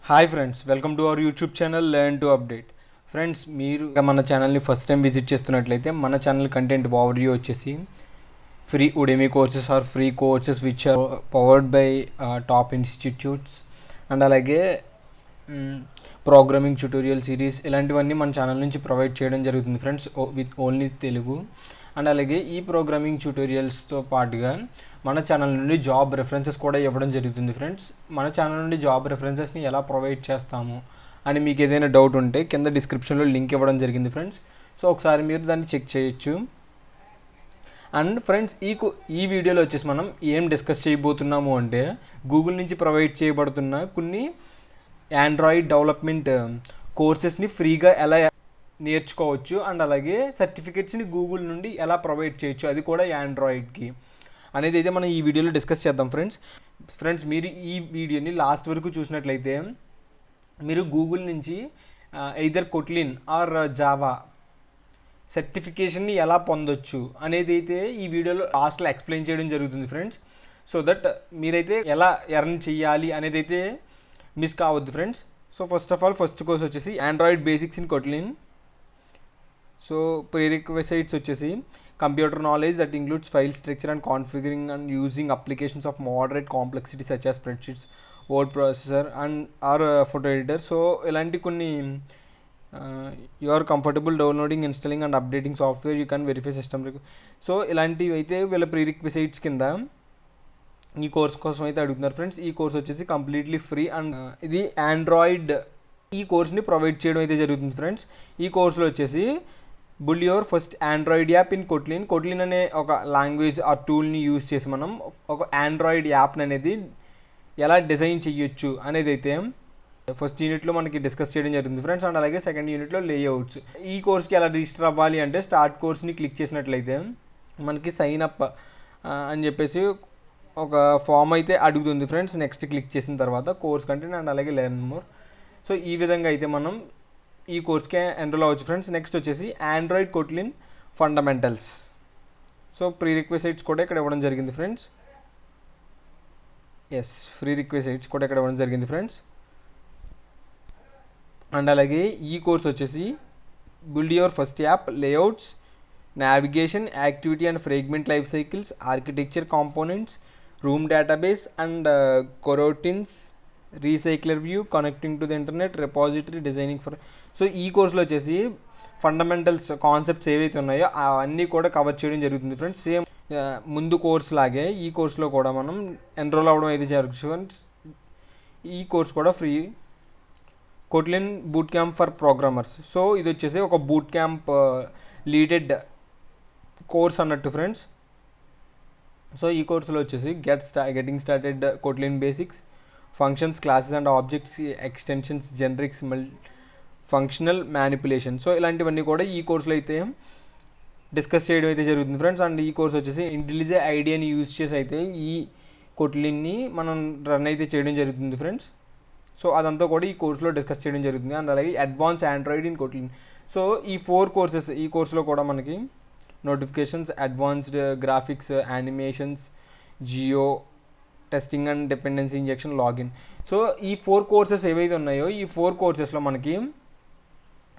Hi friends, welcome to our YouTube channel learn to update. Friends, మీరు మన ఛానల్ని first time visit చేస్తున్నట్లయితే మన ఛానల్ కంటెంట్ ఓవర్వ్యూ వచ్చేసి free Udemy courses or free courses which are powered by top institutes and అలాగే programming tutorial series ఇలాంటివన్నీ మన ఛానల్ నుంచి ప్రొవైడ్ చేయడం జరుగుతుంది friends, with only Telugu. And అలాగే ఈ ప్రోగ్రామింగ్ ట్యుటోరియల్స్తో పాటుగా మన ఛానల్ నుండి జాబ్ రెఫరెన్సెస్ కూడా ఇవ్వడం జరుగుతుంది ఫ్రెండ్స్. మన ఛానల్ నుండి జాబ్ రెఫరెన్సెస్ని ఎలా ప్రొవైడ్ చేస్తాము అని మీకు ఏదైనా డౌట్ ఉంటే కింద డిస్క్రిప్షన్లో లింక్ ఇవ్వడం జరిగింది ఫ్రెండ్స్. సో ఒకసారి మీరు దాన్ని చెక్ చేయొచ్చు. అండ్ ఫ్రెండ్స్, ఈ వీడియోలో వచ్చేసి మనం ఏం డిస్కస్ చేయబోతున్నాము అంటే గూగుల్ నుంచి ప్రొవైడ్ చేయబడుతున్న కొన్ని ఆండ్రాయిడ్ డెవలప్మెంట్ కోర్సెస్ని ఫ్రీగా ఎలా నేర్చుకోవచ్చు అండ్ అలాగే సర్టిఫికెట్స్ని గూగుల్ నుండి ఎలా ప్రొవైడ్ చేయొచ్చు, అది కూడా ఆండ్రాయిడ్కి అనేది అయితే మనం ఈ వీడియోలో డిస్కస్ చేద్దాం ఫ్రెండ్స్. మీరు ఈ వీడియోని లాస్ట్ వరకు చూసినట్లయితే మీరు గూగుల్ నుంచి ఎయిదర్ కొట్లిన్ ఆర్ జావా సర్టిఫికేషన్ని ఎలా పొందొచ్చు అనేది అయితే ఈ వీడియోలో లాస్ట్లో ఎక్స్ప్లెయిన్ చేయడం జరుగుతుంది ఫ్రెండ్స్. సో దట్ మీరైతే ఎలా ఎర్న్ చేయాలి అనేది అయితే మిస్ కావద్దు ఫ్రెండ్స్. సో ఫస్ట్ కోర్స్ వచ్చేసి Android basics in Kotlin. So prerequisites వచ్చేసి computer knowledge that includes file structure and configuring and using applications of moderate complexity such as spreadsheets, word processor and or photo editor. So ఇలాంటి కొన్ని you are comfortable downloading, installing and updating software, you can verify system. So ఇలాంటివి అయితే వీళ్ళ prerequisites కింద ఈ course కోసం అయితే అడుగుతున్నారు ఫ్రెండ్స్. ఈ కోర్స్ వచ్చేసి కంప్లీట్లీ ఫ్రీ అండ్ ఇది ఆండ్రాయిడ్ ఈ కోర్స్ని ప్రొవైడ్ చేయడం అయితే జరుగుతుంది ఫ్రెండ్స్. ఈ కోర్సులో వచ్చేసి build your first Android app in Kotlin అనే ఒక లాంగ్వేజ్ ఆ టూల్ని యూజ్ చేసి మనం ఒక ఆండ్రాయిడ్ యాప్ని అనేది ఎలా డిజైన్ చేయొచ్చు అనేది అయితే ఫస్ట్ యూనిట్లో మనకి డిస్కస్ చేయడం జరుగుతుంది ఫ్రెండ్స్. అండ్ అలాగే సెకండ్ యూనిట్లో లేఅవుట్స్. ఈ కోర్స్కి ఎలా రిజిస్టర్ అవ్వాలి అంటే స్టార్ట్ కోర్స్ని క్లిక్ చేసినట్లయితే మనకి సైన్ అప్ అని చెప్పేసి ఒక ఫామ్ అయితే అడుగుతుంది ఫ్రెండ్స్. నెక్స్ట్ క్లిక్ చేసిన తర్వాత కోర్స్ కంటెంట్ అండ్ అలాగే లెర్న్ మోర్. సో ఈ విధంగా అయితే మనం ఈ కోర్స్కే ఎన్రోల్ అవ్వచ్చు ఫ్రెండ్స్. నెక్స్ట్ వచ్చేసి ఆండ్రాయిడ్ కొట్లిన్ ఫండమెంటల్స్. సో ప్రీ రిక్వెసైట్స్ కూడా ఇక్కడ ఇవ్వడం జరిగింది ఫ్రెండ్స్. ఫ్రీ రిక్వెసైట్స్ కూడా ఇక్కడ ఇవ్వడం జరిగింది ఫ్రెండ్స్. అండ్ అలాగే ఈ కోర్స్ వచ్చేసి build your first app, layouts, navigation, activity and fragment life cycles, architecture components, room database and coroutines, recycler view, connecting to the internet, repository, designing for. So ఈ కోర్సులో వచ్చేసి ఫండమెంటల్స్ కాన్సెప్ట్స్ ఏవైతే ఉన్నాయో అవన్నీ కూడా కవర్ చేయడం జరుగుతుంది ఫ్రెండ్స్. సేమ్ ముందు కోర్స్ లాగే ఈ కోర్సులో కూడా మనం ఎన్రోల్ అవ్వడం అయితే జరుగుతుంది ఫ్రెండ్స్. ఈ కోర్స్ కూడా free, Kotlin boot camp for programmers. So ఇది వచ్చేసి ఒక బూట్ క్యాంప్ లీడెడ్ కోర్స్ అన్నట్టు ఫ్రెండ్స్. సో ఈ కోర్సులో వచ్చేసి getting started Kotlin basics, functions, classes and objects, extensions, generics, functional manipulation. So ఇలాంటివన్నీ కూడా ఈ కోర్సులో అయితే డిస్కస్ చేయడం అయితే జరుగుతుంది ఫ్రెండ్స్. అండ్ ఈ కోర్స్ వచ్చేసి ఇంటెలిజే ఐడియాని యూజ్ చేసి అయితే ఈ కొట్లిన్ని మనం రన్ అయితే చేయడం జరుగుతుంది ఫ్రెండ్స్. సో అదంతా కూడా ఈ కోర్సులో డిస్కస్ చేయడం జరుగుతుంది. అండ్ అలాగే advance android in Kotlin. So ఈ 4 కోర్సెస్ ఈ కోర్సులో కూడా మనకి notifications, advanced graphics, animations, geo testing and dependency injection, login. So ఈ 4 కోర్సెస్ ఏవైతే ఉన్నాయో ఈ 4 కోర్సెస్లో మనకి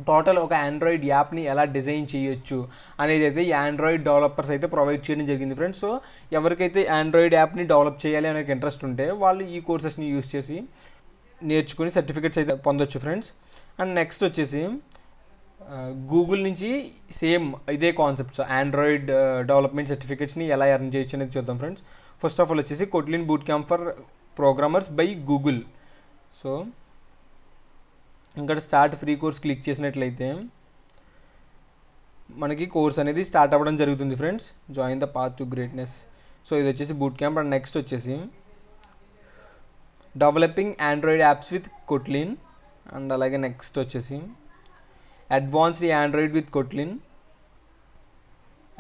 టోటల్ ఒక ఆండ్రాయిడ్ యాప్ని ఎలా డిజైన్ చేయొచ్చు అనేది అయితే ఈ ఆండ్రాయిడ్ డెవలపర్స్ అయితే ప్రొవైడ్ చేయడం జరిగింది ఫ్రెండ్స్. సో ఎవరికైతే ఆండ్రాయిడ్ యాప్ని డెవలప్ చేయాలి అనే ఇంట్రెస్ట్ ఉంటే వాళ్ళు ఈ కోర్సెస్ని యూజ్ చేసి నేర్చుకుని సర్టిఫికెట్స్ అయితే పొందొచ్చు ఫ్రెండ్స్. అండ్ నెక్స్ట్ వచ్చేసి గూగుల్ నుంచి సేమ్ ఇదే కాన్సెప్ట్స్ ఆండ్రాయిడ్ డెవలప్మెంట్ సర్టిఫికెట్స్ని ఎలా ఎర్న్ చేయొచ్చు అనేది చూద్దాం ఫ్రెండ్స్. ఫస్ట్ ఆఫ్ ఆల్ వచ్చేసి Kotlin boot camp for programmers by Google. So ఇక్కడ స్టార్ట్ ఫ్రీ కోర్స్ క్లిక్ చేసినట్లయితే మనకి కోర్స్ అనేది స్టార్ట్ అవ్వడం జరుగుతుంది friends. Join the path to greatness. So ఇది వచ్చేసి బూట్ క్యాంప్. అండ్ నెక్స్ట్ వచ్చేసి developing Android apps with Kotlin. And అలాగే నెక్స్ట్ వచ్చేసి advanced Android with Kotlin.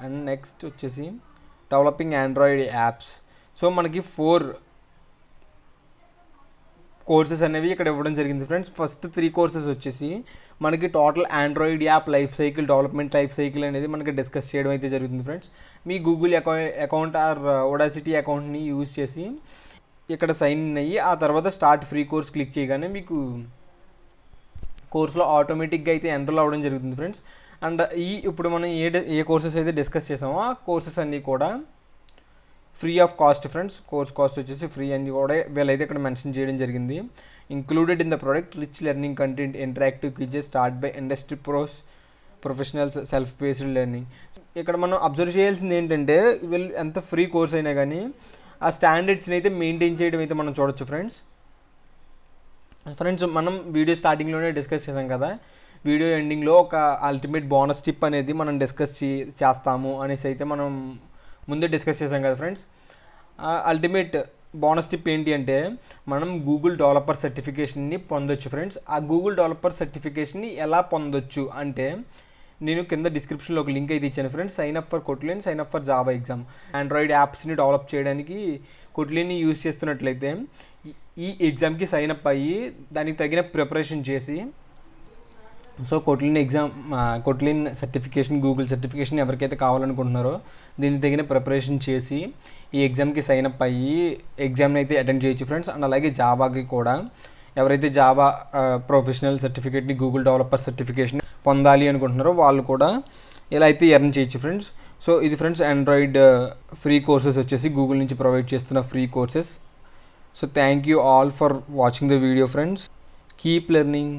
And next వచ్చేసి డెవలపింగ్ ఆండ్రాయిడ్ యాప్స్. సో మనకి 4 కోర్సెస్ అనేవి ఇక్కడ ఇవ్వడం జరిగింది ఫ్రెండ్స్. ఫస్ట్ 3 కోర్సెస్ వచ్చేసి మనకి total Android app life cycle, development life cycle అనేది మనకి డిస్కస్ చేయడం అయితే జరుగుతుంది ఫ్రెండ్స్. మీ గూగుల్ అకౌంట్ ఆర్ ఓడాసిటీ అకౌంట్ని యూజ్ చేసి ఇక్కడ సైన్ ఇన్ అయ్యి ఆ తర్వాత స్టార్ట్ ఫ్రీ కోర్స్ క్లిక్ చేయగానే మీకు కోర్సులో ఆటోమేటిక్గా అయితే ఎన్రోల్ అవ్వడం జరుగుతుంది ఫ్రెండ్స్. అండ్ ఇప్పుడు మనం ఏ కోర్సెస్ అయితే డిస్కస్ చేసామో ఆ కోర్సెస్ అన్నీ కూడా free of cost friends. Course cost వచ్చేసి ఫ్రీ అని కూడా వీళ్ళైతే ఇక్కడ మెన్షన్ చేయడం జరిగింది. Included in the product rich learning content, interactive quizzes, start by industry professionals, self based learning. ఇక్కడ మనం అబ్జర్వ్ చేయాల్సింది ఏంటంటే వీళ్ళు ఎంత ఫ్రీ కోర్స్ అయినా కానీ ఆ స్టాండర్డ్స్ని అయితే మెయింటైన్ చేయడం అయితే మనం చూడొచ్చు ఫ్రెండ్స్. మనం వీడియో స్టార్టింగ్లోనే డిస్కస్ చేసాం కదా, వీడియో ఎండింగ్లో ఒక అల్టిమేట్ బోనస్ టిప్ అనేది మనం డిస్కస్ చేస్తాము అనేసి అయితే మనం ముందే డిస్కస్ చేసాం కదా ఫ్రెండ్స్. అల్టిమేట్ బోనస్ టిప్ ఏంటి అంటే మనం గూగుల్ డెవలపర్ సర్టిఫికేషన్ని పొందొచ్చు ఫ్రెండ్స్. ఆ గూగుల్ డెవలపర్ సర్టిఫికేషన్ని ఎలా పొందొచ్చు అంటే నేను కింద డిస్క్రిప్షన్లో ఒక లింక్ అయితే ఇచ్చాను friends. Sign up for Kotlin, sign up for Java exam. Android యాప్స్ని డెవలప్ చేయడానికి కొట్లిన్ని యూజ్ చేస్తున్నట్లయితే ఈ ఎగ్జామ్కి సైన్ అప్ అయ్యి దానికి తగిన ప్రిపరేషన్ చేసి, సో కొట్లిన్ సర్టిఫికేషన్, గూగుల్ సర్టిఫికేషన్ ఎవరికైతే కావాలనుకుంటున్నారో దీనికి తగిన ప్రిపరేషన్ చేసి ఈ ఎగ్జామ్కి సైన్ అప్ అయ్యి ఎగ్జామ్ని అయితే అటెండ్ చేయొచ్చు ఫ్రెండ్స్. అండ్ అలాగే జావాకి కూడా ఎవరైతే జావా ప్రొఫెషనల్ సర్టిఫికేట్ని, గూగుల్ డెవలపర్ సర్టిఫికేషన్ పొందాలి అనుకుంటున్నారో వాళ్ళు కూడా ఇలా అయితే ఎర్న్ చేయొచ్చు ఫ్రెండ్స్. సో ఇది ఫ్రెండ్స్ ఆండ్రాయిడ్ ఫ్రీ కోర్సెస్ వచ్చేసి గూగుల్ నుంచి ప్రొవైడ్ చేస్తున్న free courses. So thank you all for watching the video friends. Keep learning.